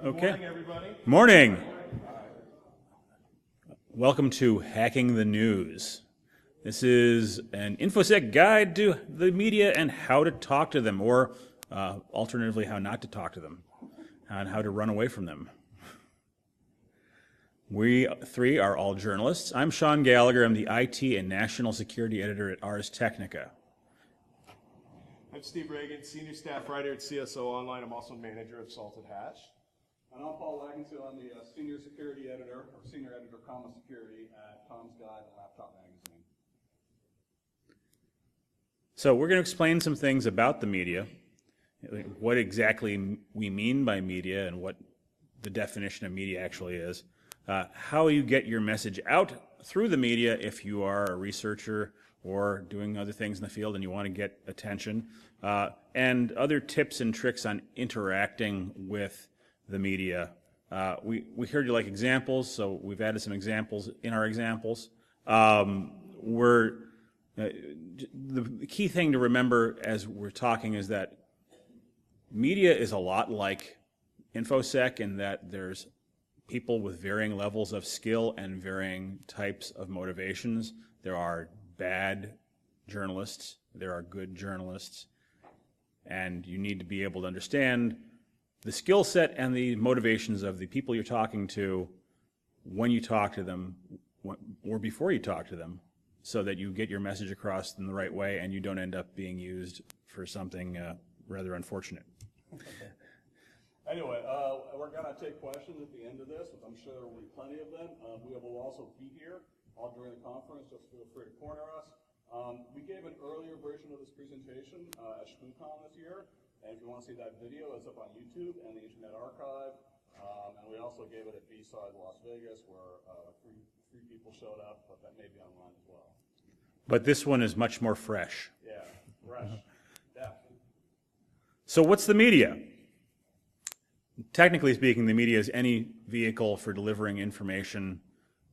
Okay. Morning, everybody. Morning. Welcome to Hacking the News. This is an Infosec guide to the media and how to talk to them, or alternatively, how not to talk to them, and how to run away from them. We three are all journalists. I'm Sean Gallagher. I'm the IT and National Security Editor at Ars Technica. I'm Steve Ragan, Senior Staff Writer at CSO Online. I'm also manager of Salted Hash. And I'm Paul Wagenseal. I'm the Senior Security Editor, or Senior Editor of Common Security at Tom's Guide and Laptop Magazine. So we're going to explain some things about the media, what exactly we mean by media and what the definition of media actually is, how you get your message out through the media if you are a researcher or doing other things in the field and you want to get attention, and other tips and tricks on interacting with the media. We heard you like examples, so we've added some examples in our examples. The key thing to remember as we're talking is that media is a lot like Infosec in that there's people with varying levels of skill and varying types of motivations. There are bad journalists, there are good journalists, and you need to be able to understand the skill set and the motivations of the people you're talking to when you talk to them or before you talk to them, so that you get your message across in the right way and you don't end up being used for something rather unfortunate. Anyway, we're going to take questions at the end of this, which I'm sure there will be plenty of them. We will also be here all during the conference. Just feel free to corner us. We gave an earlier version of this presentation at ShmooCon this year. And if you want to see that video, it's up on YouTube and the Internet Archive. And we also gave it at B-Side Las Vegas, where three people showed up, but that may be online as well. But this one is much more fresh. Yeah, fresh. Yeah. So what's the media? Technically speaking, the media is any vehicle for delivering information,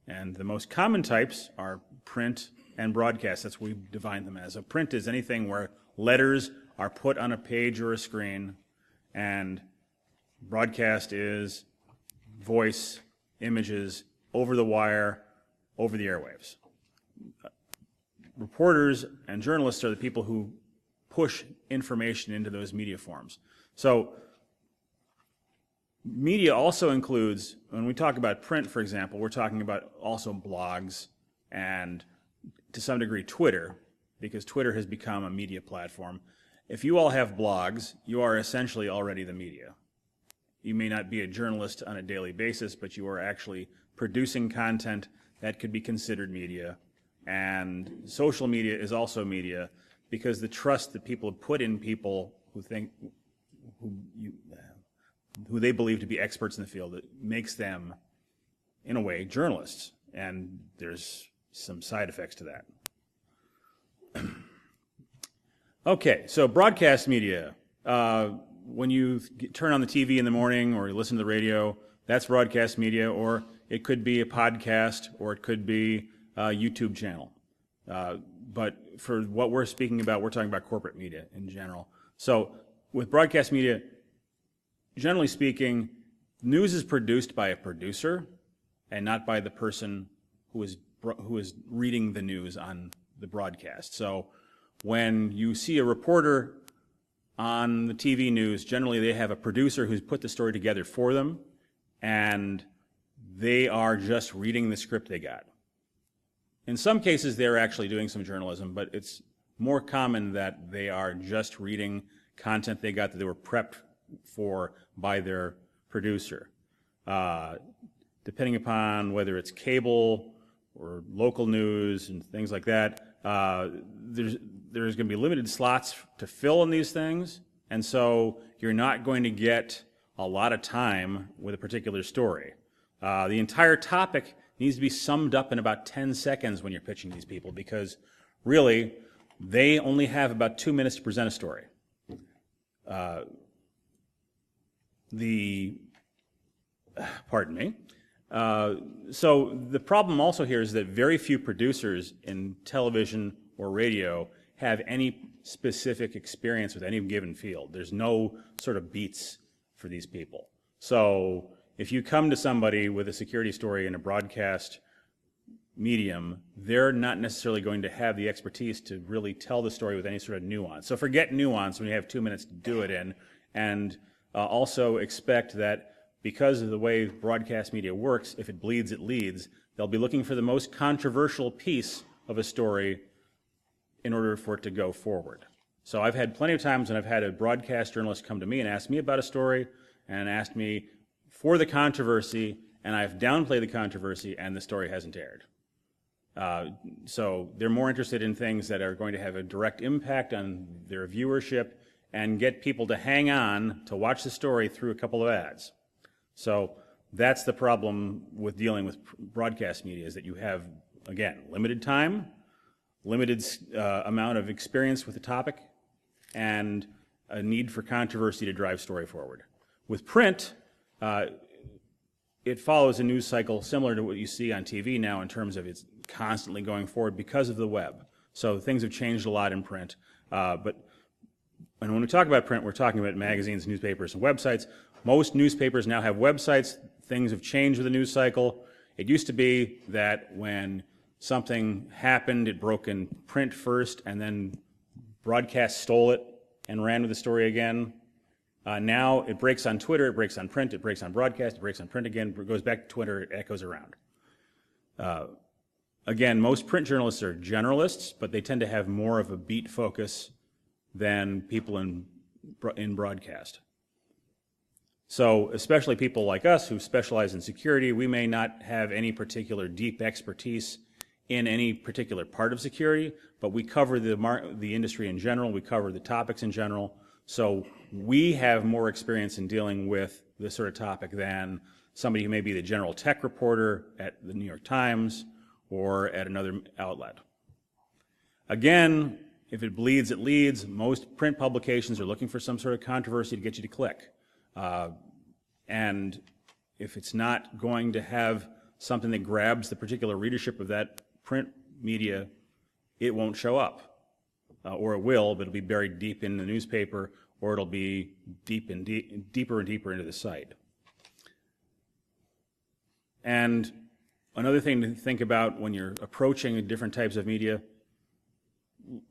and the most common types are print and broadcast. That's what we define them as. So print is anything where letters are put on a page or a screen, and broadcast is voice, images, over the wire, over the airwaves. Reporters and journalists are the people who push information into those media forms. So media also includes, when we talk about print, for example, we're talking about also blogs and to some degree Twitter, because Twitter has become a media platform. If you all have blogs, you are essentially already the media. You may not be a journalist on a daily basis, but you are actually producing content that could be considered media. And social media is also media, because the trust that people put in people who they believe to be experts in the field, it makes them, in a way, journalists. And there's some side effects to that. Okay, so broadcast media. When you turn on the TV in the morning or you listen to the radio, that's broadcast media, or it could be a podcast, or it could be a YouTube channel. But for what we're speaking about, we're talking about corporate media in general. So with broadcast media, generally speaking, news is produced by a producer and not by the person who is reading the news on the broadcast. So when you see a reporter on the TV news, generally they have a producer who's put the story together for them, and they are just reading the script they got. In some cases, they're actually doing some journalism, but it's more common that they are just reading content they got that they were prepped for by their producer. Depending upon whether it's cable or local news and things like that, there's going to be limited slots to fill in these things, and so you're not going to get a lot of time with a particular story. The entire topic needs to be summed up in about 10 seconds when you're pitching these people, because really they only have about 2 minutes to present a story. Pardon me. So the problem also here is that very few producers in television or radio have any specific experience with any given field. There's no sort of beats for these people. So if you come to somebody with a security story in a broadcast medium, they're not necessarily going to have the expertise to really tell the story with any sort of nuance. So forget nuance when you have 2 minutes to do it in, and also expect that because of the way broadcast media works, if it bleeds, it leads. They'll be looking for the most controversial piece of a story in order for it to go forward. So I've had plenty of times when I've had a broadcast journalist come to me and ask me about a story and asked me for the controversy, and I've downplayed the controversy and the story hasn't aired. So they're more interested in things that are going to have a direct impact on their viewership and get people to hang on to watch the story through a couple of ads. So that's the problem with dealing with broadcast media, is that you have, again, limited time, limited amount of experience with the topic, and a need for controversy to drive story forward. With print, it follows a news cycle similar to what you see on TV now in terms of it's constantly going forward because of the web. So things have changed a lot in print. And when we talk about print, we're talking about magazines, newspapers, and websites. Most newspapers now have websites. Things have changed with the news cycle. It used to be that when something happened, it broke in print first, and then broadcast stole it and ran with the story again. Now it breaks on Twitter, it breaks on print, it breaks on broadcast, it breaks on print again, it goes back to Twitter, it echoes around. Again, most print journalists are generalists, but they tend to have more of a beat focus than people in broadcast. So especially people like us who specialize in security, we may not have any particular deep expertise in any particular part of security, but we cover the industry in general, we cover the topics in general, so we have more experience in dealing with this sort of topic than somebody who may be the general tech reporter at the New York Times or at another outlet. Again, if it bleeds, it leads. Most print publications are looking for some sort of controversy to get you to click. And if it's not going to have something that grabs the particular readership of that print media, it won't show up. Or it will, but it'll be buried deep in the newspaper, or it'll be deeper and deeper into the site. And another thing to think about when you're approaching different types of media,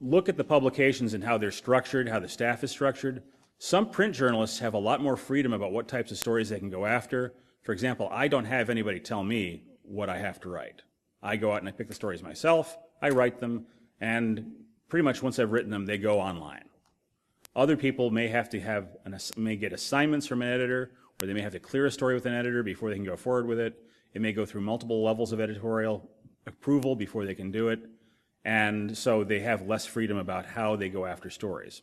look at the publications and how they're structured, how the staff is structured. Some print journalists have a lot more freedom about what types of stories they can go after. For example, I don't have anybody tell me what I have to write. I go out and I pick the stories myself, I write them, and pretty much once I've written them, they go online. Other people may have to may get assignments from an editor, or they may have to clear a story with an editor before they can go forward with it. It may go through multiple levels of editorial approval before they can do it, and so they have less freedom about how they go after stories.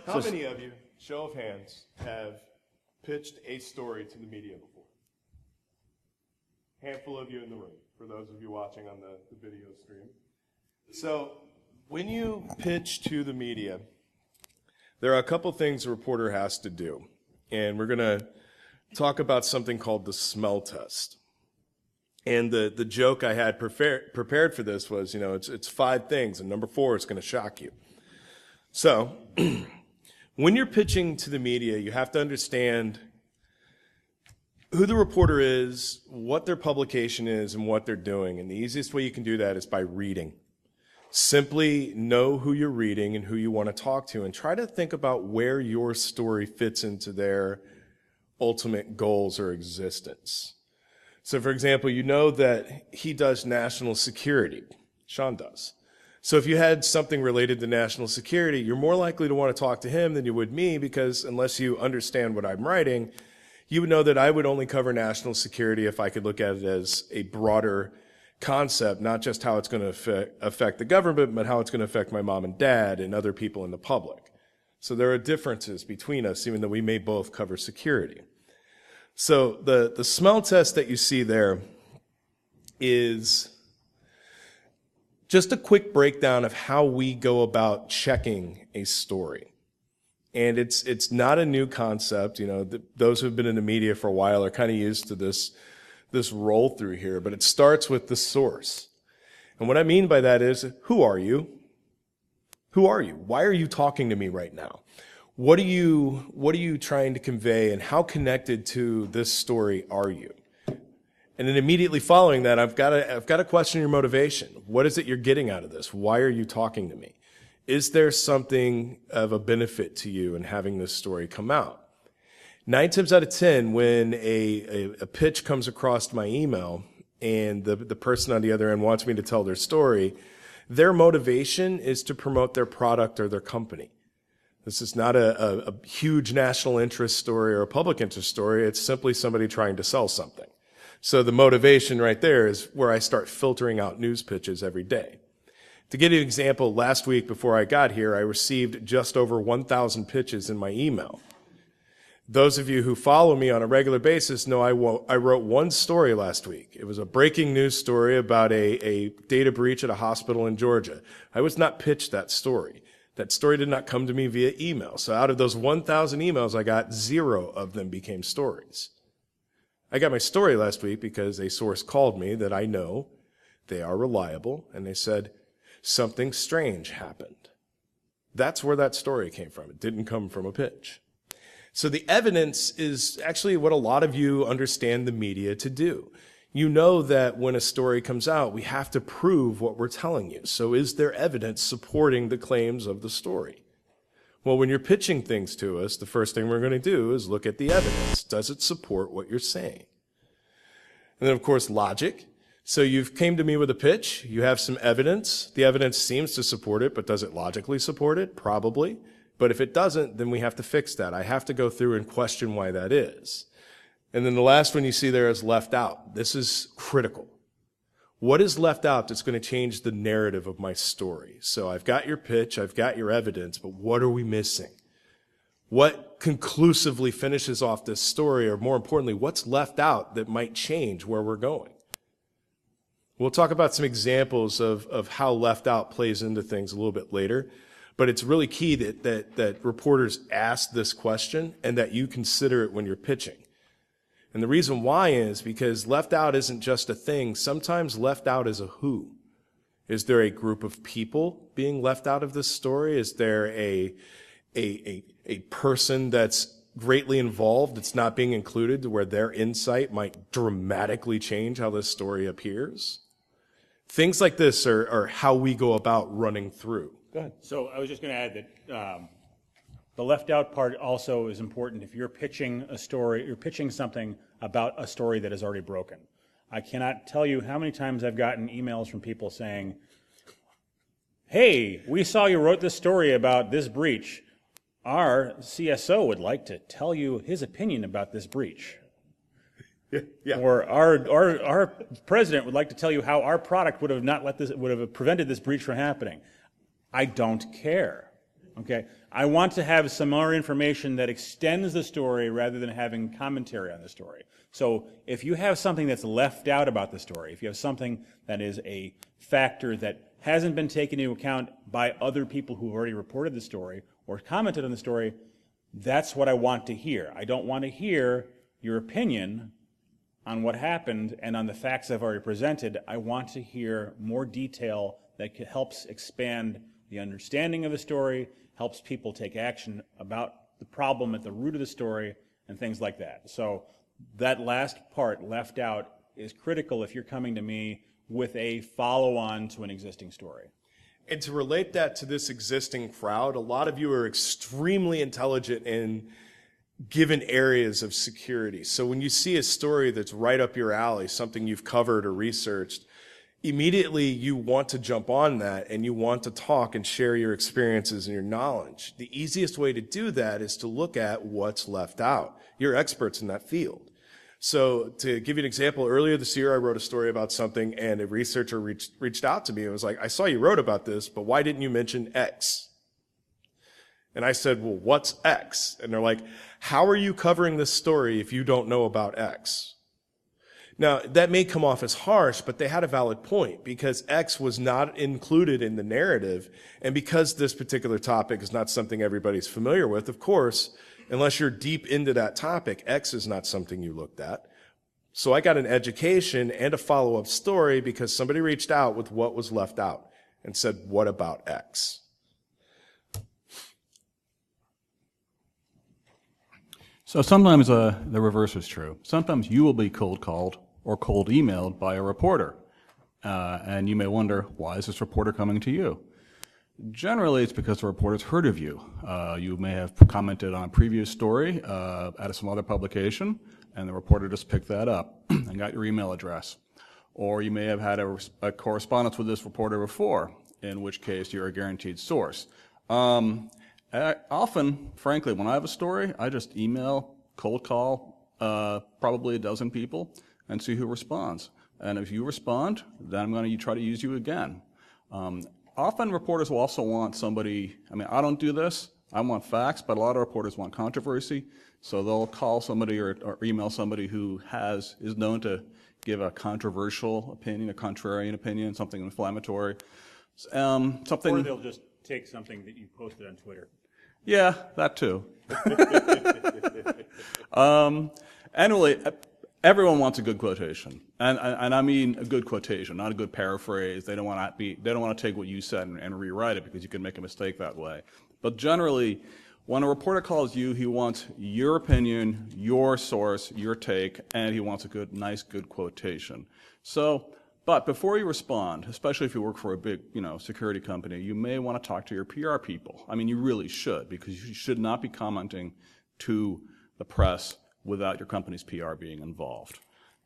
How many of you, show of hands, have pitched a story to the media before? Handful of you in the room, for those of you watching on the video stream. So when you pitch to the media, there are a couple things a reporter has to do. And we're going to talk about something called the smell test. And the joke I had prepared for this was, it's 5 things, and number 4 is going to shock you. So when you're pitching to the media, you have to understand who the reporter is, what their publication is, and what they're doing. And the easiest way you can do that is by reading. Simply know who you're reading and who you want to talk to, and try to think about where your story fits into their ultimate goals or existence. So, for example, you know that he does national security. Sean does. So if you had something related to national security, you're more likely to want to talk to him than you would me, because unless you understand what I'm writing, you would know that I would only cover national security if I could look at it as a broader concept, not just how it's going to affect the government, but how it's going to affect my mom and dad and other people in the public. So there are differences between us, even though we may both cover security. So the smell test that you see there is just a quick breakdown of how we go about checking a story. And it's not a new concept. Those who have been in the media for a while are kind of used to this roll through here, but it starts with the source. And what I mean by that is, who are you? Who are you? Why are you talking to me right now? what are you trying to convey, and how connected to this story are you? And then immediately following that, I've got to question your motivation. What is it you're getting out of this? Why are you talking to me? Is there something of a benefit to you in having this story come out? 9 times out of 10, when a pitch comes across my email and the person on the other end wants me to tell their story, their motivation is to promote their product or their company. This is not a huge national interest story or a public interest story. It's simply somebody trying to sell something. So the motivation right there is where I start filtering out news pitches every day. To give you an example, last week before I got here, I received just over 1,000 pitches in my email. Those of you who follow me on a regular basis know I wrote one story last week. It was a breaking news story about a data breach at a hospital in Georgia. I was not pitched that story. That story did not come to me via email. So out of those 1,000 emails I got, 0 of them became stories. I got my story last week because a source called me that I know, they are reliable, and they said, something strange happened. That's where that story came from. It didn't come from a pitch. So the evidence is actually what a lot of you understand the media to do. You know that when a story comes out, we have to prove what we're telling you. So is there evidence supporting the claims of the story? Well, when you're pitching things to us, the first thing we're going to do is look at the evidence. Does it support what you're saying? And then, of course, logic. So you've came to me with a pitch. You have some evidence. The evidence seems to support it, but does it logically support it? Probably. But if it doesn't, then we have to fix that. I have to go through and question why that is. And then the last one you see there is left out. This is critical. What is left out that's going to change the narrative of my story? So I've got your pitch, I've got your evidence, but what are we missing? What conclusively finishes off this story, or more importantly, what's left out that might change where we're going? We'll talk about some examples of how left out plays into things a little bit later, but it's really key that reporters ask this question and that you consider it when you're pitching. And the reason why is because left out isn't just a thing. Sometimes left out is a who. Is there a group of people being left out of this story? Is there a person that's greatly involved that's not being included, to where their insight might dramatically change how this story appears? Things like this are how we go about running through. Go ahead. So I was just going to add that the left out part also is important if you're pitching a story, you're pitching something about a story that is already broken. I cannot tell you how many times I've gotten emails from people saying, hey, we saw you wrote this story about this breach. Our CSO would like to tell you his opinion about this breach. Yeah. Or our president would like to tell you how our product would have prevented this breach from happening. I don't care. Okay, I want to have some more information that extends the story rather than having commentary on the story. So if you have something that's left out about the story, if you have something that is a factor that hasn't been taken into account by other people who've already reported the story or commented on the story, that's what I want to hear. I don't want to hear your opinion on what happened and on the facts I've already presented. I want to hear more detail that helps expand the understanding of the story, helps people take action about the problem at the root of the story, and things like that. So that last part, left out, is critical if you're coming to me with a follow-on to an existing story. And to relate that to this existing crowd, a lot of you are extremely intelligent in given areas of security. So when you see a story that's right up your alley, something you've covered or researched, immediately you want to jump on that and you want to talk and share your experiences and your knowledge. The easiest way to do that is to look at what's left out. You're experts in that field. So to give you an example, earlier this year I wrote a story about something and a researcher reached out to me and was like, I saw you wrote about this, but why didn't you mention X? And I said, well, what's X? And they're like, how are you covering this story if you don't know about X? Now, that may come off as harsh, but they had a valid point because X was not included in the narrative. And because this particular topic is not something everybody's familiar with, of course, unless you're deep into that topic, X is not something you looked at. So I got an education and a follow-up story because somebody reached out with what was left out and said, what about X? So sometimes the reverse is true. Sometimes you will be cold called or cold emailed by a reporter. And you may wonder, why is this reporter coming to you? Generally, it's because the reporter's heard of you. You may have commented on a previous story at some other publication, and the reporter just picked that up and got your email address. Or you may have had a correspondence with this reporter before, in which case you're a guaranteed source. Often, frankly, when I have a story, I just email, cold call probably a dozen people and see who responds. And if you respond, then I'm going to try to use you again. Often reporters will also want somebody, I mean, I don't do this, I want facts, but a lot of reporters want controversy, so they'll call somebody or email somebody who is known to give a controversial opinion, a contrarian opinion, something inflammatory. Something. Or they'll just take something that you posted on Twitter. Yeah, that too. Anyway, everyone wants a good quotation, and I mean a good quotation, not a good paraphrase. They don't want to take what you said and rewrite it, because you can make a mistake that way. But generally, when a reporter calls you, he wants your opinion, your source, your take, and he wants a nice good quotation. But before you respond, especially if you work for a big, security company, you may want to talk to your PR people. I mean, you really should, because you should not be commenting to the press without your company's PR being involved.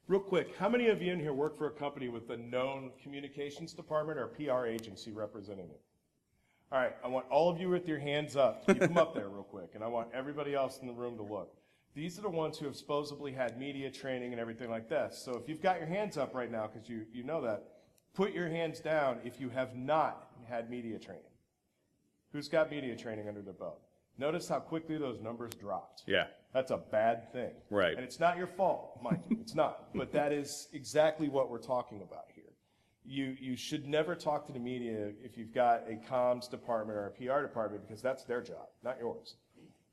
Real quick, how many of you in here work for a company with a known communications department or PR agency representing it? All right, I want all of you with your hands up. Keep them up there real quick, and I want everybody else in the room to look. These are the ones who have supposedly had media training and everything like this. So if you've got your hands up right now, because you know that, put your hands down if you have not had media training. Who's got media training under their belt? Notice how quickly those numbers dropped. Yeah. That's a bad thing. Right. And it's not your fault, mind you. It's not. But that is exactly what we're talking about here. You should never talk to the media if you've got a comms department or a PR department, because that's their job, not yours.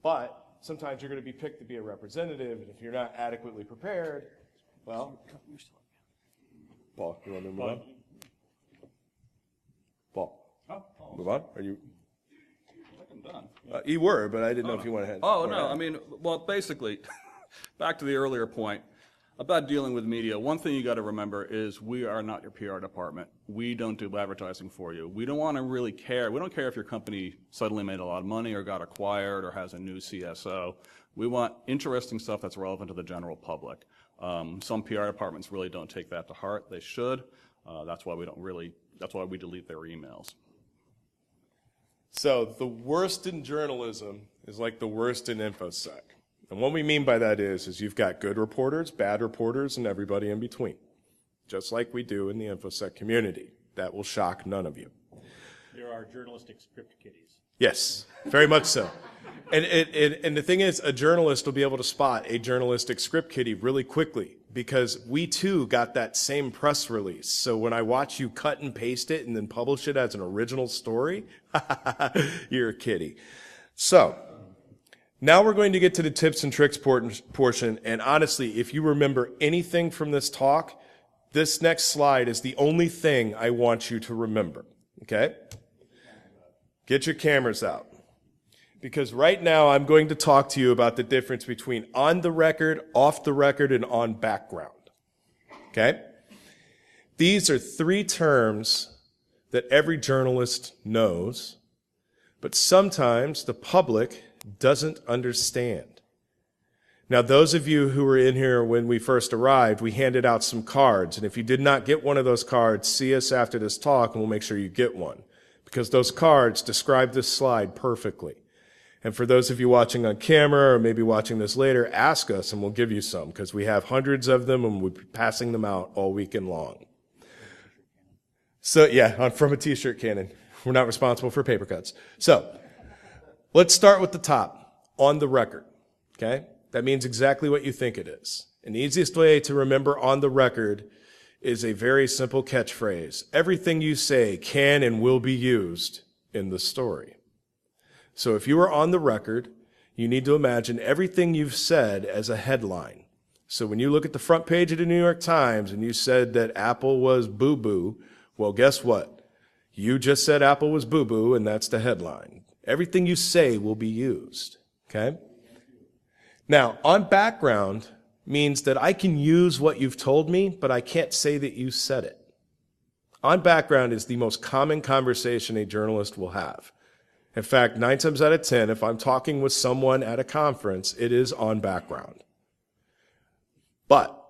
But sometimes you're going to be picked to be a representative, and if you're not adequately prepared, well, Paul, you want to move on? Paul, move on? Are you? I'm done. You were, but I didn't know if you went ahead. Oh, no, I mean, well, basically, back to the earlier point about dealing with media, one thing you got to remember is we are not your PR department. We don't do advertising for you. We don't want to really care. We don't care if your company suddenly made a lot of money or got acquired or has a new CSO. We want interesting stuff that's relevant to the general public. Some PR departments really don't take that to heart. They should. That's why we delete their emails. So the worst in journalism is like the worst in Infosec. And what we mean by that is you've got good reporters, bad reporters, and everybody in between, just like we do in the Infosec community. That will shock none of you. There are journalistic script kiddies. Yes, very much so. And the thing is, a journalist will be able to spot a journalistic script kiddie really quickly, because we too got that same press release. So when I watch you cut and paste it and then publish it as an original story, you're a kiddie. So now we're going to get to the tips and tricks portion. And honestly, if you remember anything from this talk, this next slide is the only thing I want you to remember. Okay? Get your cameras out. Because right now I'm going to talk to you about the difference between on the record, off the record, and on background. Okay? These are three terms that every journalist knows, but sometimes the public doesn't understand. Now, those of you who were in here when we first arrived, we handed out some cards, and if you did not get one of those cards, see us after this talk and we'll make sure you get one, because those cards describe this slide perfectly. And for those of you watching on camera or maybe watching this later, ask us and we'll give you some, because we have hundreds of them and we'll be passing them out all weekend long. So yeah, from a t-shirt cannon. We're not responsible for paper cuts. So let's start with the top, on the record. Okay? That means exactly what you think it is. And the easiest way to remember on the record is a very simple catchphrase. Everything you say can and will be used in the story. So if you are on the record, you need to imagine everything you've said as a headline. So when you look at the front page of the New York Times and you said that Apple was boo-boo, well, guess what? You just said Apple was boo-boo, and that's the headline. Everything you say will be used. Okay? Now, on background means that I can use what you've told me, but I can't say that you said it. On background is the most common conversation a journalist will have. In fact, 9 times out of 10, if I'm talking with someone at a conference, it is on background. But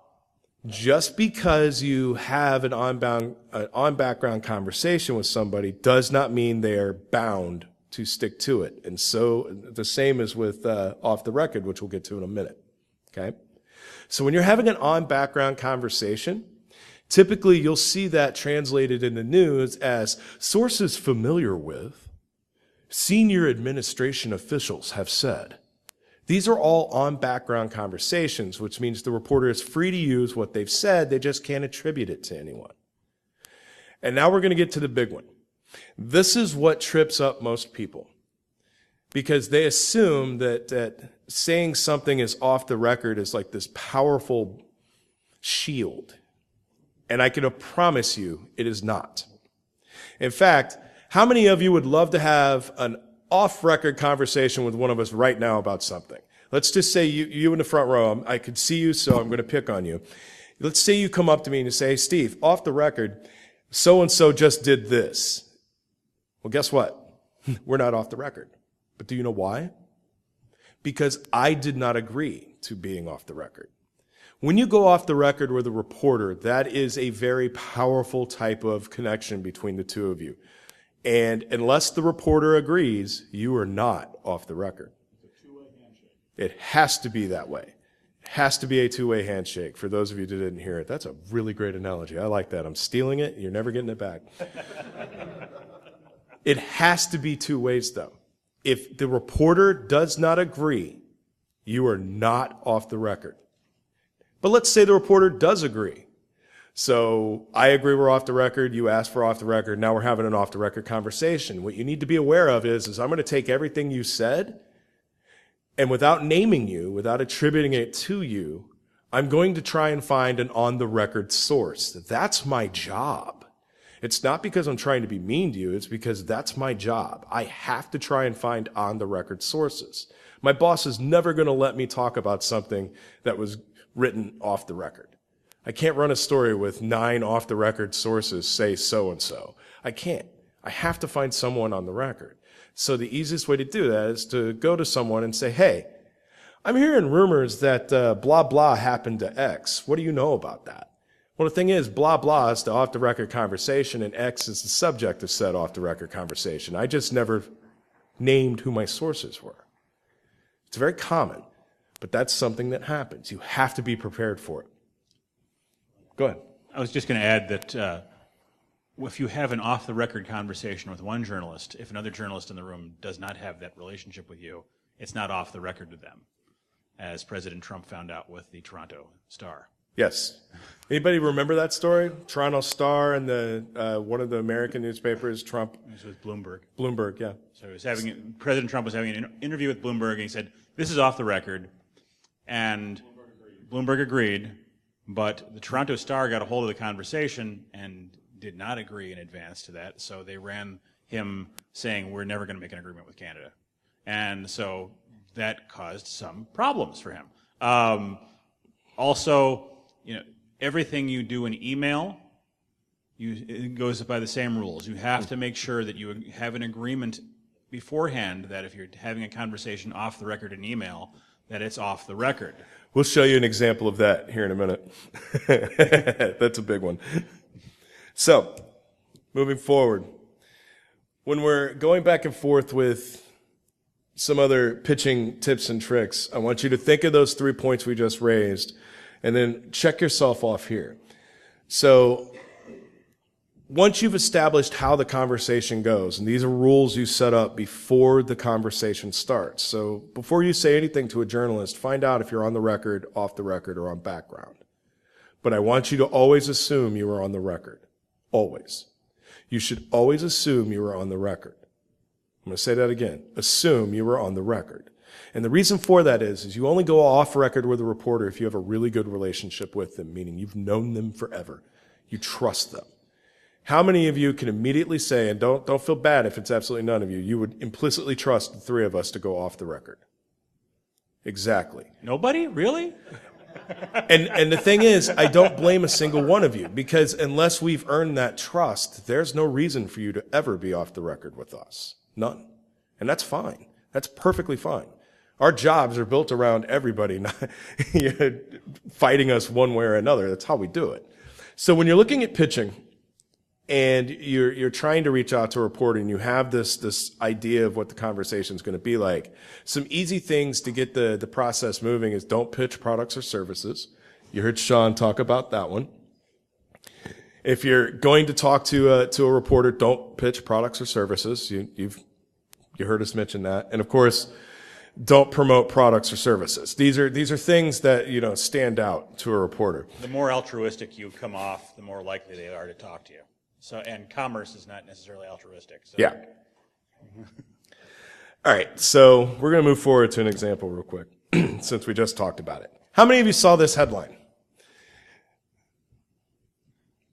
just because you have an on-background conversation with somebody does not mean they are bound to stick to it. And so the same is with off the record, which we'll get to in a minute. Okay? So when you're having an on-background conversation, typically you'll see that translated in the news as sources familiar with, senior administration officials have said. These are all on-background conversations, which means the reporter is free to use what they've said, they just can't attribute it to anyone. And now we're going to get to the big one. This is what trips up most people, because they assume that saying something is off the record is like this powerful shield. And I can promise you it is not. In fact, how many of you would love to have an off-record conversation with one of us right now about something? Let's just say you in the front row, I could see you, so I'm going to pick on you. Let's say you come up to me and you say, hey, Steve, off the record, so-and-so just did this. Well, guess what? We're not off the record. But do you know why? Because I did not agree to being off the record. When you go off the record with a reporter, that is a very powerful type of connection between the two of you. And unless the reporter agrees, you are not off the record. It's a two-way handshake. It has to be that way. It has to be a two-way handshake. For those of you who didn't hear it, that's a really great analogy. I like that. I'm stealing it. You're never getting it back. It has to be two ways, though. If the reporter does not agree, you are not off the record. But let's say the reporter does agree. So I agree we're off the record, you asked for off the record, now we're having an off the record conversation. What you need to be aware of is I'm going to take everything you said, and without naming you, without attributing it to you, I'm going to try and find an on the record source. That's my job. It's not because I'm trying to be mean to you, it's because that's my job. I have to try and find on the record sources. My boss is never going to let me talk about something that was written off the record. I can't run a story with 9 off-the-record sources say so-and-so. I can't. I have to find someone on the record. So the easiest way to do that is to go to someone and say, hey, I'm hearing rumors that blah, blah happened to X. What do you know about that? Well, the thing is, blah, blah is the off-the-record conversation, and X is the subject of said off-the-record conversation. I just never named who my sources were. It's very common, but that's something that happens. You have to be prepared for it. Go ahead. I was just going to add that if you have an off-the-record conversation with one journalist, if another journalist in the room does not have that relationship with you, it's not off the record to them, as President Trump found out with the Toronto Star. Yes. Anybody remember that story? Toronto Star and the one of the American newspapers, Trump. This was Bloomberg. Bloomberg, yeah. So President Trump was having an interview with Bloomberg, and he said, this is off the record, and Bloomberg agreed. But the Toronto Star got a hold of the conversation and did not agree in advance to that, so they ran him saying, we're never going to make an agreement with Canada. And so that caused some problems for him. Also, everything you do in email, it goes by the same rules. You have to make sure that you have an agreement beforehand that if you're having a conversation off the record in email, that it's off the record. We'll show you an example of that here in a minute. That's a big one. So, moving forward, when we're going back and forth with some other pitching tips and tricks, I want you to think of those 3 points we just raised, and then check yourself off here. So, once you've established how the conversation goes, and these are rules you set up before the conversation starts. So before you say anything to a journalist, find out if you're on the record, off the record, or on background. But I want you to always assume you are on the record. Always. You should always assume you are on the record. I'm going to say that again. Assume you are on the record. And the reason for that is you only go off record with a reporter if you have a really good relationship with them, meaning you've known them forever. You trust them. How many of you can immediately say, and don't feel bad if it's absolutely none of you, you would implicitly trust the 3 of us to go off the record? Exactly. Nobody? Really? And the thing is, I don't blame a single one of you, because unless we've earned that trust, there's no reason for you to ever be off the record with us. None. And that's fine. That's perfectly fine. Our jobs are built around everybody not fighting us one way or another. That's how we do it. So when you're looking at pitching and you're trying to reach out to a reporter and you have this idea of what the conversation is going to be like, some easy things to get the process moving is don't pitch products or services. You heard Sean talk about that one. If you're going to talk to a reporter, don't pitch products or services. You heard us mention that. And of course, don't promote products or services. These are things that, stand out to a reporter. The more altruistic you come off, the more likely they are to talk to you. So, and commerce is not necessarily altruistic. So. Yeah. All right, so we're going to move forward to an example real quick, since we just talked about it. How many of you saw this headline?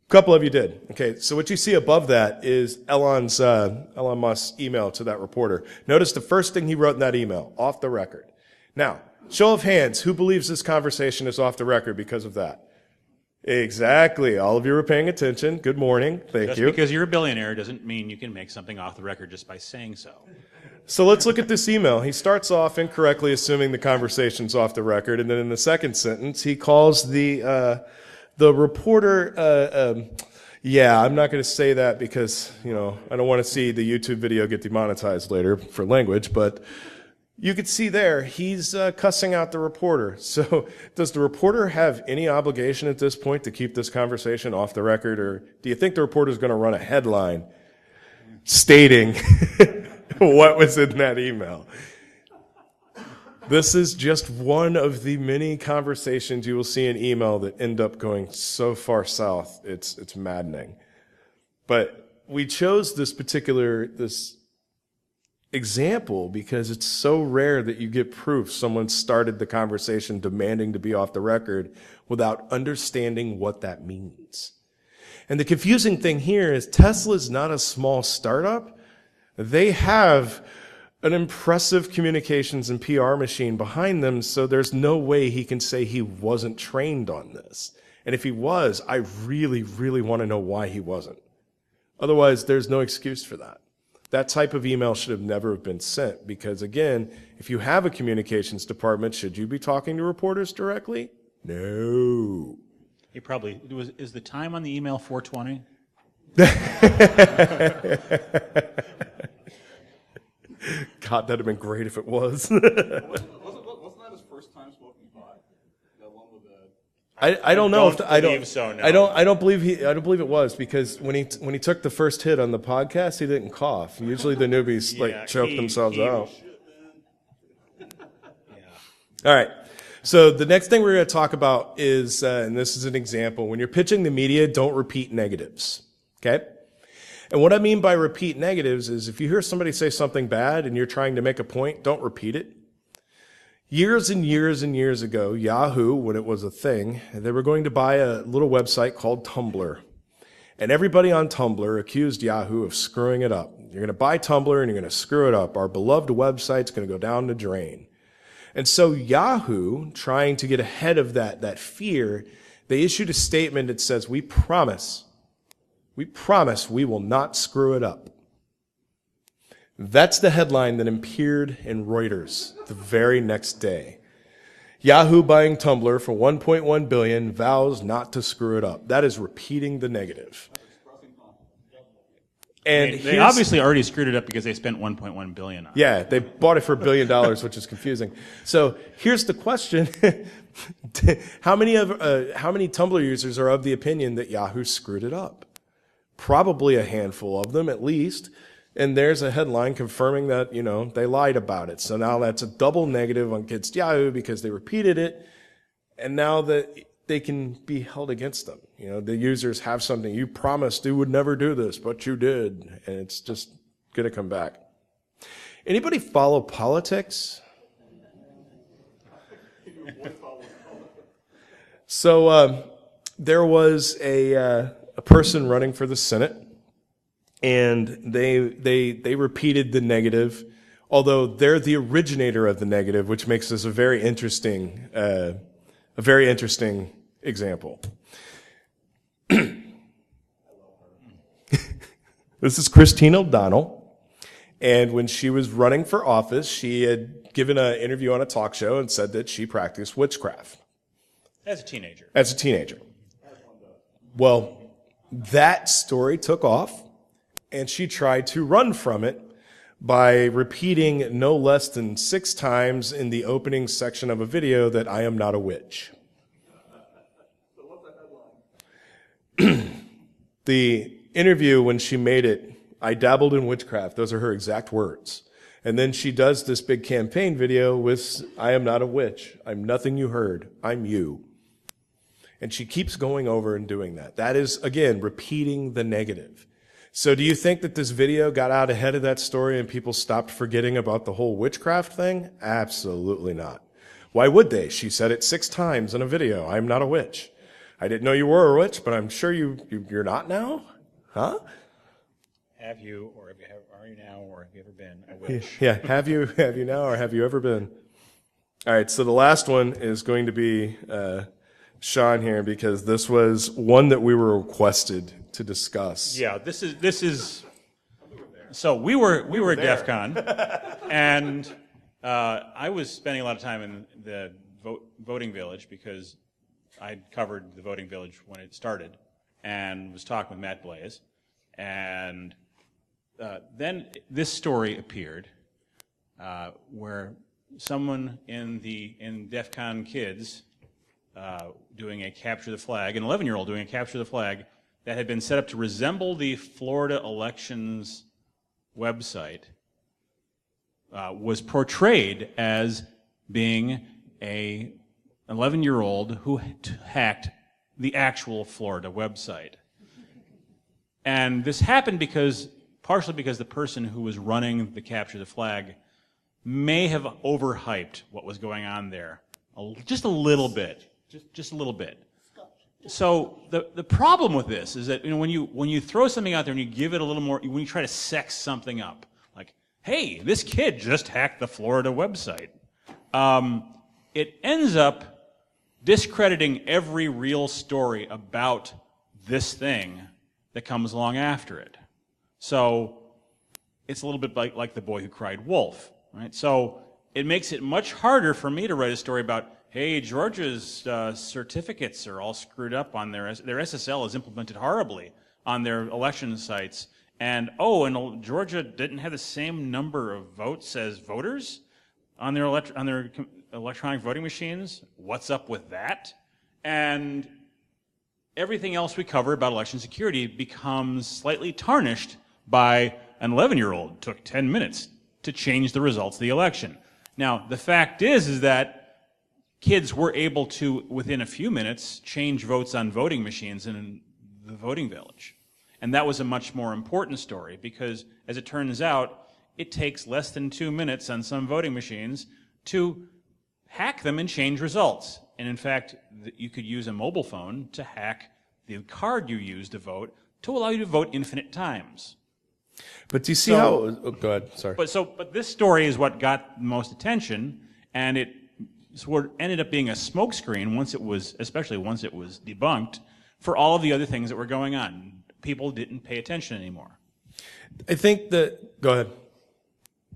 A couple of you did. Okay, so what you see above that is Elon Musk's email to that reporter. Notice the first thing he wrote in that email, off the record. Now, show of hands, who believes this conversation is off the record because of that? Exactly. All of you are paying attention. Good morning. Thank you. Just because you're a billionaire doesn't mean you can make something off the record just by saying so. So let's look at this email. He starts off incorrectly assuming the conversation's off the record, and then in the second sentence, he calls the reporter, I'm not going to say that because, I don't want to see the YouTube video get demonetized later for language, but you could see there, he's cussing out the reporter. So does the reporter have any obligation at this point to keep this conversation off the record, or do you think the reporter is going to run a headline stating what was in that email? This is just one of the many conversations you will see in email that end up going so far south, it's maddening. But we chose this example because it's so rare that you get proof someone started the conversation demanding to be off the record without understanding what that means. And the confusing thing here is Tesla's not a small startup. They have an impressive communications and PR machine behind them, so there's no way he can say he wasn't trained on this. And if he was, I really, really want to know why he wasn't. Otherwise, there's no excuse for that. That type of email should have never been sent because, again, if you have a communications department, should you be talking to reporters directly? No. He probably is the time on the email 4:20? God, that'd have been great if it was. Wasn't that his first time smoking pot? That one with the... I don't know. I don't believe so. No. I don't believe it was, because when he took the first hit on the podcast, he didn't cough. Usually the newbies choke themselves out. All right. So the next thing we're going to talk about is, and this is an example, when you're pitching the media, don't repeat negatives. Okay? And what I mean by repeat negatives is if you hear somebody say something bad and you're trying to make a point, don't repeat it. Years and years and years ago, Yahoo, when it was a thing, they were going to buy a little website called Tumblr. And everybody on Tumblr accused Yahoo of screwing it up. You're going to buy Tumblr and you're going to screw it up. Our beloved website's going to go down the drain. And so Yahoo, trying to get ahead of that fear, they issued a statement that says, we promise we will not screw it up. That's the headline that appeared in Reuters the very next day. Yahoo buying Tumblr for $1.1 billion, vows not to screw it up. That is repeating the negative. And they obviously already screwed it up because they spent $1.1 billion on it. Yeah, they bought it for $1 billion, which is confusing. So here's the question. How many Tumblr users are of the opinion that Yahoo screwed it up? Probably a handful of them, at least. And there's a headline confirming that, they lied about it. So now that's a double negative against Yahoo because they repeated it. And now that they can be held against them. The users have something. You promised you would never do this, but you did. And it's just going to come back. Anybody follow politics? So there was a person running for the Senate, and they repeated the negative although they're the originator of the negative, which makes this a very interesting example. This is Christine O'Donnell, and when she was running for office, she had given an interview on a talk show and said that she practiced witchcraft. As a teenager. As a teenager. Well, that story took off, and she tried to run from it by repeating no less than 6 times in the opening section of a video that I am not a witch. So what's the headline? The interview, when she made it, I dabbled in witchcraft. Those are her exact words. And then she does this big campaign video with, I am not a witch. I'm nothing you heard. I'm you. And she keeps going over and doing that. That is, again, repeating the negative. So do you think that this video got out ahead of that story and people stopped forgetting about the whole witchcraft thing? Absolutely not. Why would they? She said it 6 times in a video. I'm not a witch. I didn't know you were a witch, but I'm sure you're not now? Huh? Have you, or are you now, or have you ever been a witch? Yeah, have you now, or have you ever been? All right, so the last one is going to be Sean here, because this was one that we were requested to discuss. Yeah, this is. So we were at DEF CON, and I was spending a lot of time in the voting village because I'd covered the voting village when it started, and was talking with Matt Blaze, and then this story appeared where someone in DEF CON Kids doing a capture the flag, an 11-year-old doing a capture the flag that had been set up to resemble the Florida elections website was portrayed as being an 11-year-old who hacked the actual Florida website. And this happened partially because the person who was running the capture the flag may have overhyped what was going on there just a little bit. Just a little bit. So the problem with this is that when you throw something out there and you give it a little more, when you try to sex something up, like, hey, this kid just hacked the Florida website, it ends up discrediting every real story about this thing that comes along after it. So it's a little bit like the boy who cried wolf, right? So it makes it much harder for me to write a story about, hey, Georgia's certificates are all screwed up on their SSL is implemented horribly on their election sites. And Georgia didn't have the same number of votes as voters on their electronic voting machines. What's up with that? And everything else we cover about election security becomes slightly tarnished by an 11-year-old took 10 minutes to change the results of the election. Now, the fact is that kids were able to, within a few minutes, change votes on voting machines in the voting village. And that was a much more important story because, as it turns out, it takes less than 2 minutes on some voting machines to hack them and change results. And in fact, you could use a mobile phone to hack the card you use to vote to allow you to vote infinite times. But do you see how... Oh, go ahead, sorry. But this story is what got the most attention, and it sort of ended up being a smokescreen especially once it was debunked, for all of the other things that were going on. People didn't pay attention anymore. I think that... Go ahead.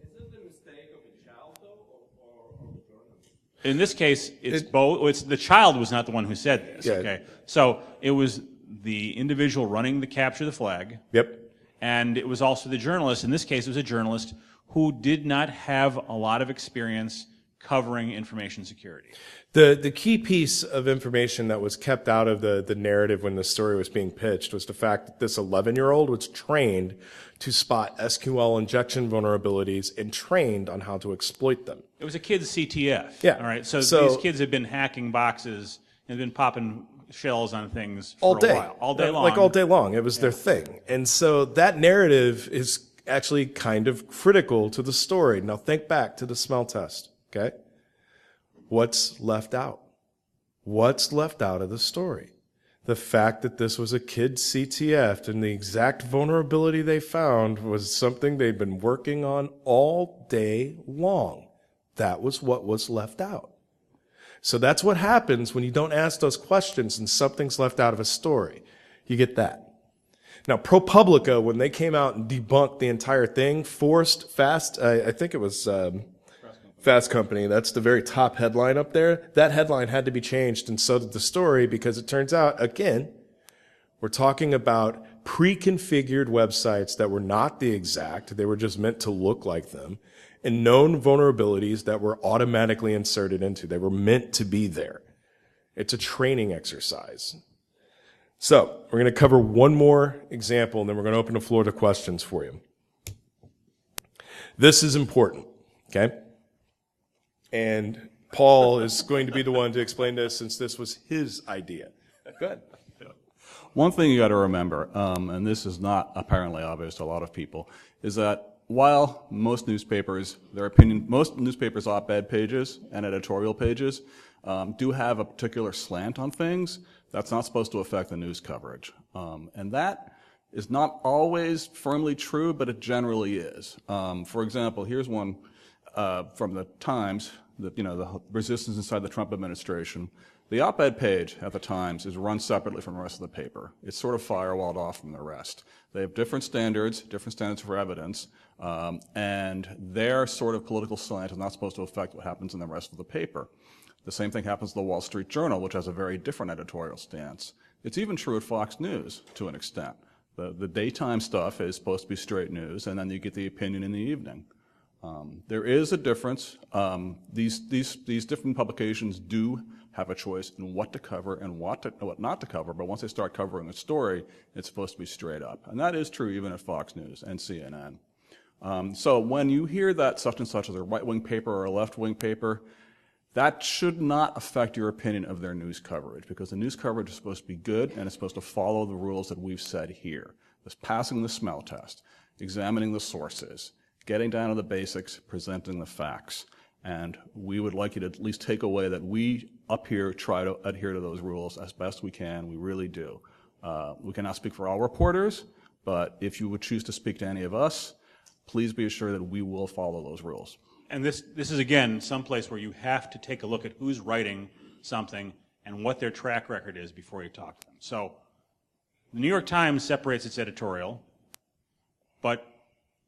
Is it the mistake of the child, though, or the journalist? In this case, it's both. The child was not the one who said this. Yeah. Okay, so it was the individual running the capture the flag. Yep. And it was also the journalist. In this case, it was a journalist who did not have a lot of experience covering information security. The key piece of information that was kept out of the narrative when the story was being pitched was the fact that this 11-year-old was trained to spot SQL injection vulnerabilities and trained on how to exploit them. It was a kid's CTF. Yeah. All right. So these kids had been hacking boxes and been popping shells on things for a while. All day long. Like all day long. It was their thing. And so that narrative is actually kind of critical to the story. Now think back to the smell test. Okay? What's left out? What's left out of the story? the fact that this was a kid CTF and the exact vulnerability they found was something they'd been working on all day long. That was what was left out. So that's what happens when you don't ask those questions and something's left out of a story. You get that. Now, ProPublica, when they came out and debunked the entire thing, forced I think it was Fast Company, that's the very top headline up there. That headline had to be changed, and so did the story, because it turns out, again, we're talking about pre-configured websites that were not the exact, they were just meant to look like them, and known vulnerabilities that were automatically inserted into. They were meant to be there. It's a training exercise. So, we're going to cover one more example, and then we're going to open the floor to questions for you. This is important, okay? And Paul is going to be the one to explain this, since this was his idea. Go ahead. One thing you got to remember, and this is not apparently obvious to a lot of people, is that while most newspapers, most newspapers' op-ed pages and editorial pages do have a particular slant on things, that's not supposed to affect the news coverage. And that is not always firmly true, but it generally is. For example, here's one from the Times, the resistance inside the Trump administration. The op-ed page at the Times is run separately from the rest of the paper. It's sort of firewalled off from the rest. They have different standards for evidence, and their sort of political slant is not supposed to affect what happens in the rest of the paper. The same thing happens to the Wall Street Journal, which has a very different editorial stance. It's even true at Fox News to an extent. The daytime stuff is supposed to be straight news, and then you get the opinion in the evening. There is a difference. These different publications do have a choice in what to cover and what not to cover, but once they start covering a story, it's supposed to be straight up. And that is true even at Fox News and CNN. So when you hear that such and such is a right-wing paper or a left-wing paper, that should not affect your opinion of their news coverage, because the news coverage is supposed to be good and it's supposed to follow the rules that we've set here. It's passing the smell test, examining the sources, getting down to the basics, presenting the facts. And we would like you to at least take away that we up here try to adhere to those rules as best we can. We really do. We cannot speak for all reporters, but if you would choose to speak to any of us, please be assured that we will follow those rules. And this is, again, someplace where you have to take a look at who's writing something and what their track record is before you talk to them. So the New York Times separates its editorial, but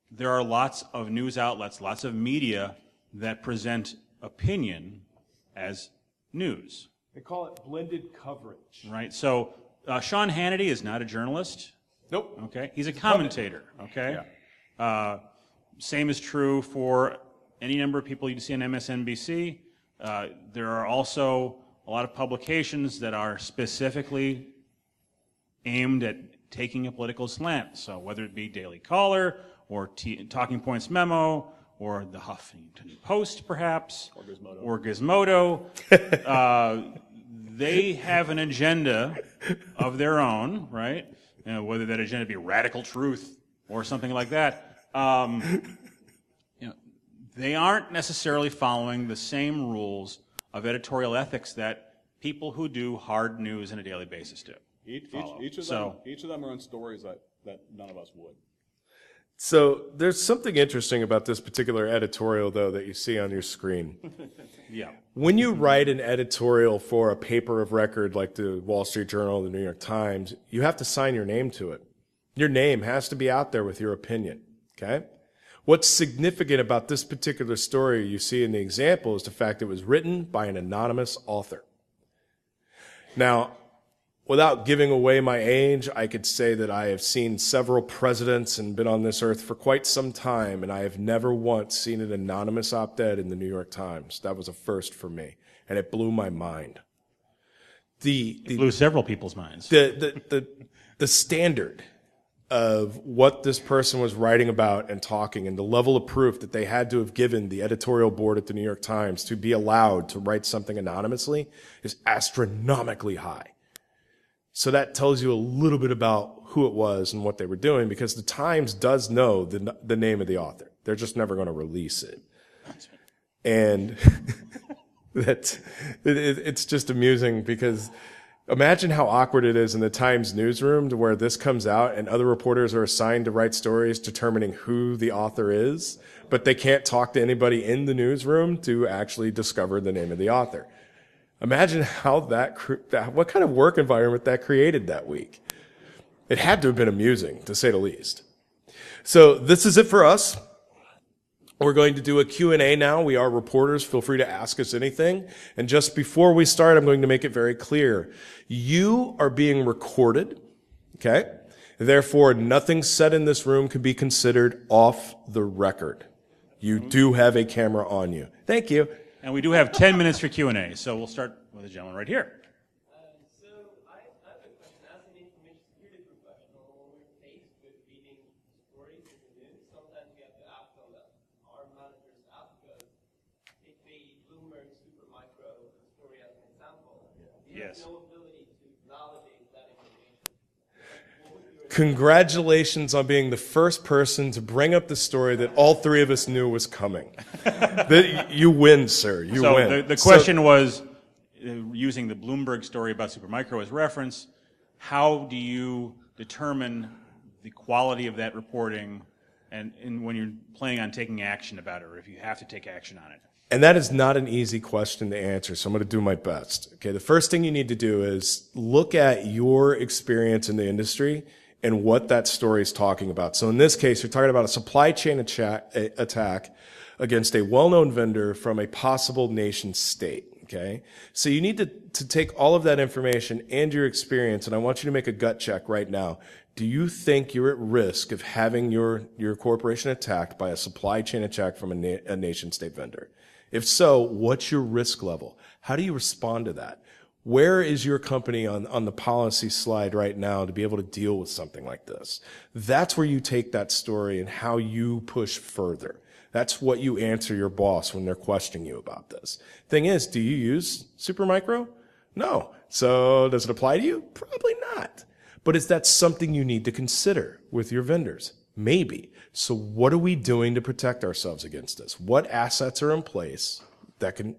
there are lots of news outlets, lots of media that present opinion as news. They call it blended coverage. Right? So Sean Hannity is not a journalist. Nope. Okay? He's a commentator. Okay? Yeah. Same is true for any number of people you see on MSNBC. There are also a lot of publications that are specifically aimed at taking a political slant. So whether it be Daily Caller or Talking Points Memo or the Huffington Post, perhaps, or Gizmodo. They have an agenda of their own, right? Whether that agenda be radical truth or something like that. They aren't necessarily following the same rules of editorial ethics that people who do hard news on a daily basis do. Each of them are on stories that none of us would. So there's something interesting about this particular editorial, though, that you see on your screen. Yeah. When you write an editorial for a paper of record like the Wall Street Journal or the New York Times, you have to sign your name to it. Your name has to be out there with your opinion, okay? What's significant about this particular story you see in the example is the fact it was written by an anonymous author. Now, without giving away my age, I could say that I have seen several presidents and been on this earth for quite some time, and I have never once seen an anonymous op-ed in the New York Times. That was a first for me, and it blew my mind. It blew several people's minds. The standard of what this person was writing about and talking, and the level of proof that they had to have given the editorial board at the New York Times to be allowed to write something anonymously is astronomically high. So that tells you a little bit about who it was and what they were doing, because the Times does know the name of the author. They're just never going to release it. And it's just amusing because Imagine how awkward it is in the Times newsroom to where this comes out and other reporters are assigned to write stories determining who the author is, but they can't talk to anybody in the newsroom to actually discover the name of the author. Imagine how what kind of work environment that created that week. It had to have been amusing, to say the least. So this is it for us. We're going to do a Q&A now. We are reporters. Feel free to ask us anything. And just before we start, I'm going to make it very clear. You are being recorded, okay? Therefore, nothing said in this room can be considered off the record. You do have a camera on you. Thank you. And we do have 10 minutes for Q&A, so we'll start with the gentleman right here. So I have a question. As an information security professional, when we're faced with reading stories in the news, sometimes we have to act on our managers ask us if the Bloomberg Supermicro story as an example. We have no ability to validate that information. Congratulations on being the first person to bring up the story that all three of us knew was coming. You win, sir. You win. So the question was, using the Bloomberg story about Supermicro as reference, how do you determine the quality of that reporting and when you're planning on taking action about it, or if you have to take action on it? And that is not an easy question to answer, so I'm going to do my best. Okay, the first thing you need to do is look at your experience in the industry and what that story is talking about. So in this case, you're talking about a supply chain attack against a well-known vendor from a possible nation state. Okay, so you need to take all of that information and your experience, and I want you to make a gut check right now. Do you think you're at risk of having your corporation attacked by a supply chain attack from a nation state vendor? If so, what's your risk level? How do you respond to that? Where is your company on the policy slide right now to be able to deal with something like this? That's where you take that story and how you push further. That's what you answer your boss when they're questioning you about this. Thing is, do you use Supermicro? No. So does it apply to you? Probably not. But is that something you need to consider with your vendors? Maybe. So what are we doing to protect ourselves against this? What assets are in place that can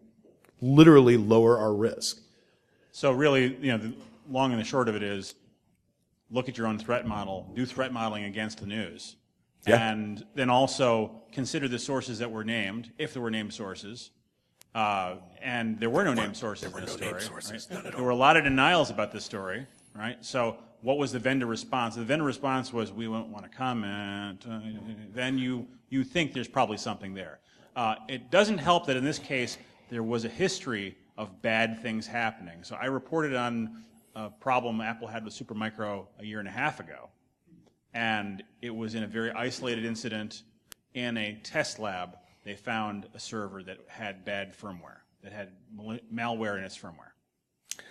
literally lower our risk? So really, the long and the short of it is, look at your own threat model, do threat modeling against the news. Yeah. And then also consider the sources that were named, if there were named sources. And there were no named sources in this story. Right? There were a lot of denials about this story, right? So what was the vendor response? The vendor response was, we won't want to comment. Then you think there's probably something there. It doesn't help that in this case, there was a history of bad things happening. So I reported on a problem Apple had with Supermicro a year and a half ago. And it was in a very isolated incident in a test lab. They found a server that had bad firmware, that had malware in its firmware.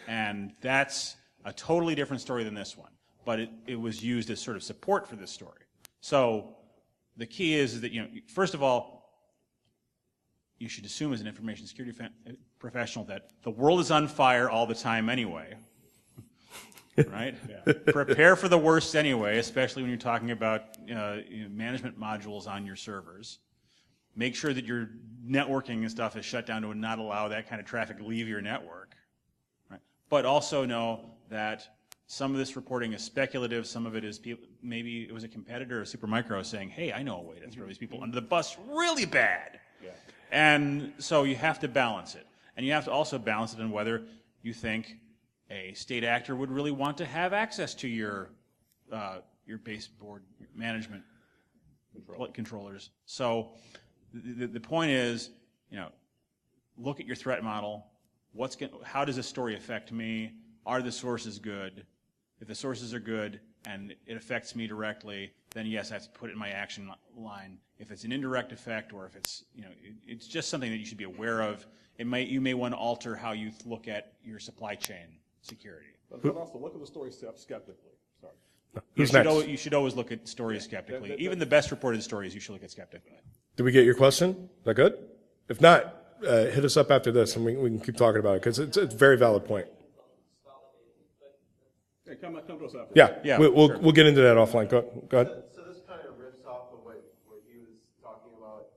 And that's a totally different story than this one. But it was used as sort of support for this story. So the key is that, first of all, you should assume as an information security professional that the world is on fire all the time anyway. Right? Yeah. Prepare for the worst anyway, especially when you're talking about management modules on your servers. Make sure that your networking and stuff is shut down to not allow that kind of traffic to leave your network. Right? But also know that some of this reporting is speculative. Some of it is maybe it was a competitor of Supermicro saying, hey, I know a way to throw these people under the bus really bad. Yeah. And so you have to balance it. And you have to also balance it on whether you think a state actor would really want to have access to your baseboard management controllers. So the point is, look at your threat model. How does this story affect me? Are the sources good? If the sources are good and it affects me directly, then yes, I have to put it in my action line. If it's an indirect effect, or if it's it's just something that you should be aware of, you may want to alter how you look at your supply chain security. But also look at the story skeptically. Sorry. You should always look at stories skeptically. Even the best reported stories, you should look at skeptically. Did we get your question? Is that good? If not, hit us up after this, and we can keep talking about it, because it's a very valid point. Hey, come to us after. Yeah, we'll get into that offline. Go ahead. So this kind of riffs off of what he was talking about.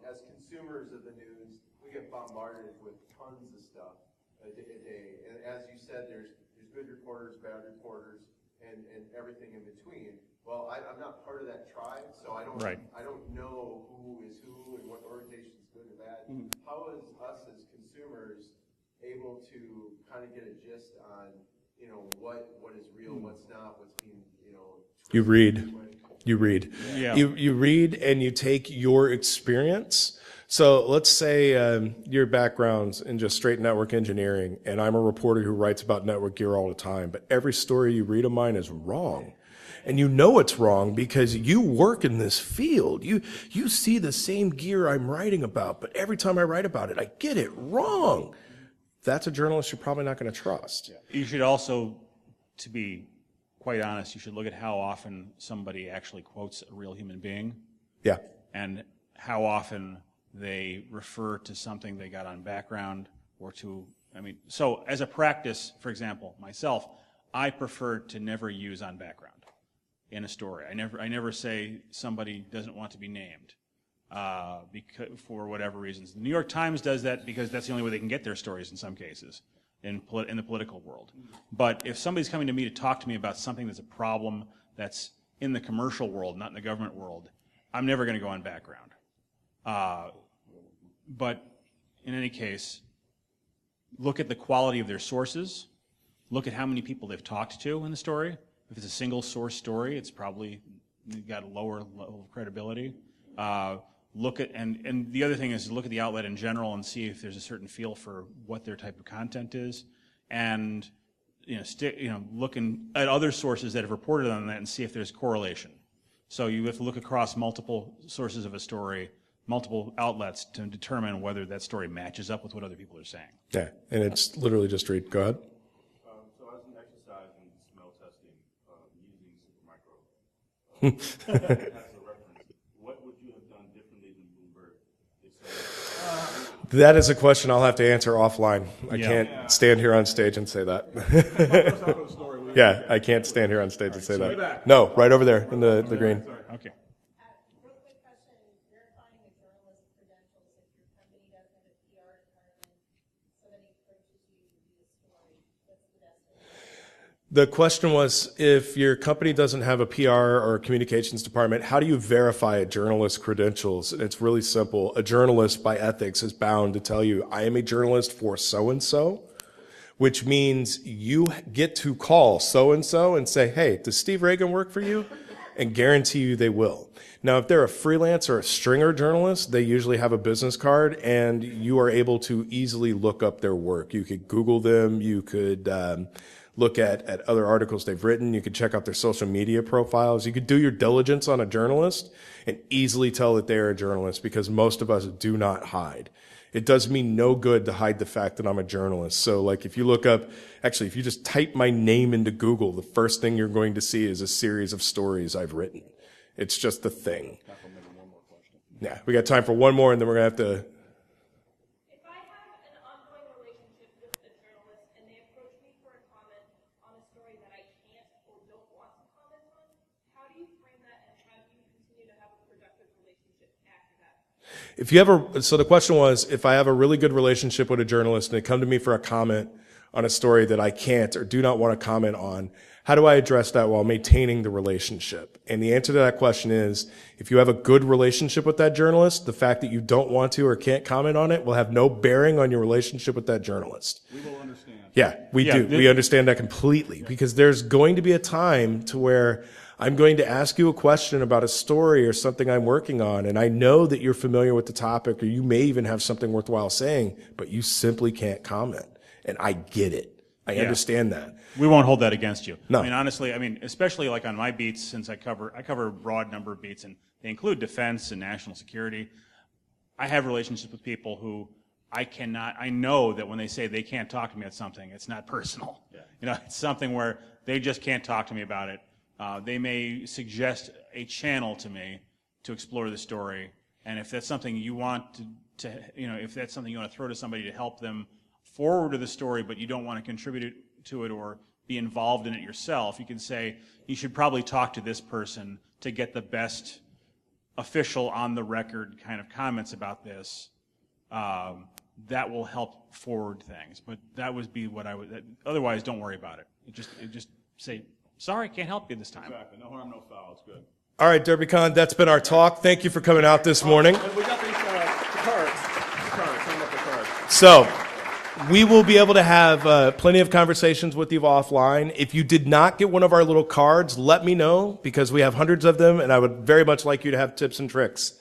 As consumers of the news, we get bombarded with tons of stuff a day. And as you said, there's reporters, bad reporters, and everything in between. Well, I'm not part of that tribe, so I don't know who is who and what organization is good or bad. How is us as consumers able to kind of get a gist on, what is real, what's not, what's being, You read. Yeah. You read and you take your experience. So let's say your background's in just straight network engineering, and I'm a reporter who writes about network gear all the time, but every story you read of mine is wrong. And you know it's wrong because you work in this field. You see the same gear I'm writing about, but every time I write about it, I get it wrong. That's a journalist you're probably not going to trust. You should also, to be quite honest, you should look at how often somebody actually quotes a real human being. Yeah. And how often they refer to something they got on background or to, so as a practice, for example, myself, I prefer to never use on background in a story. I never say somebody doesn't want to be named because, for whatever reasons. The New York Times does that because that's the only way they can get their stories in some cases in the political world. But if somebody's coming to me to talk to me about something that's a problem that's in the commercial world, not in the government world, I'm never going to go on background. But in any case, look at the quality of their sources. Look at how many people they've talked to in the story. If it's a single source story, it's probably got a lower level of credibility. Look at and the other thing is look at the outlet in general and see if there's a certain feel for what their type of content is, and looking at other sources that have reported on that and see if there's correlation. So you have to look across multiple sources of a story, multiple outlets to determine whether that story matches up with what other people are saying. Yeah, and it's literally just read. Go ahead. So as an exercise in smell testing, using Supermicro, as a reference, what would you have done differently than Bloomberg? That is a question I'll have to answer offline. I Yeah. can't stand here on stage and say that. Yeah, I can't stand here on stage and say that. No, right over there in the green. Okay. Real quick question, verifying the journalist credentials if your company doesn't have a PR department, somebody approaches you to do a story, what's the best way? The question was, if your company doesn't have a PR or communications department, how do you verify a journalist's credentials? And it's really simple. A journalist, by ethics, is bound to tell you, I am a journalist for so-and-so, which means you get to call so-and-so and say, hey, does Steve Ragan work for you? And guarantee you they will. Now, if they're a freelance or a stringer journalist, they usually have a business card, and you are able to easily look up their work. You could Google them. You could look at other articles they've written. You could check out their social media profiles. You could do your diligence on a journalist and easily tell that they're a journalist, because most of us do not hide. It does me no good to hide the fact that I'm a journalist. So like if you look up, actually, if you just type my name into Google, the first thing you're going to see is a series of stories I've written. It's just the thing. Yeah, we got time for one more, and then we're going to have to. If I have an ongoing relationship with a journalist and they approach me for a comment on a story that I can't or don't want to comment on, how do you frame that and how do you continue to have a productive relationship after that? If you ever, so the question was, if I have a really good relationship with a journalist and they come to me for a comment on a story that I can't or do not want to comment on, how do I address that while maintaining the relationship? And the answer to that question is, if you have a good relationship with that journalist, the fact that you don't want to or can't comment on it will have no bearing on your relationship with that journalist. We will understand. Yeah, we do. We understand that completely, because there's going to be a time to where I'm going to ask you a question about a story or something I'm working on, and I know that you're familiar with the topic, or you may even have something worthwhile saying, but you simply can't comment. And I get it. I understand that. We won't hold that against you. No. Honestly, especially like on my beats, since I cover a broad number of beats, and they include defense and national security. I have relationships with people who I know that when they say they can't talk to me about something, it's not personal. Yeah. It's something where they just can't talk to me about it. They may suggest a channel to me to explore the story, and if that's something you want if that's something you want to throw to somebody to help them forward to the story, but you don't want to contribute to it or be involved in it yourself, you can say, you should probably talk to this person to get the best official on the record kind of comments about this. that will help forward things. But that would be what I would. Otherwise, don't worry about it. Just say sorry, can't help you this time. Exactly. No harm, no foul. It's good. All right, Derbycon, that's been our talk. Thank you for coming out this morning. And we got these cards. Sum up the cards. So, we will be able to have plenty of conversations with you offline. If you did not get one of our little cards, let me know, because we have hundreds of them, and I would very much like you to have tips and tricks.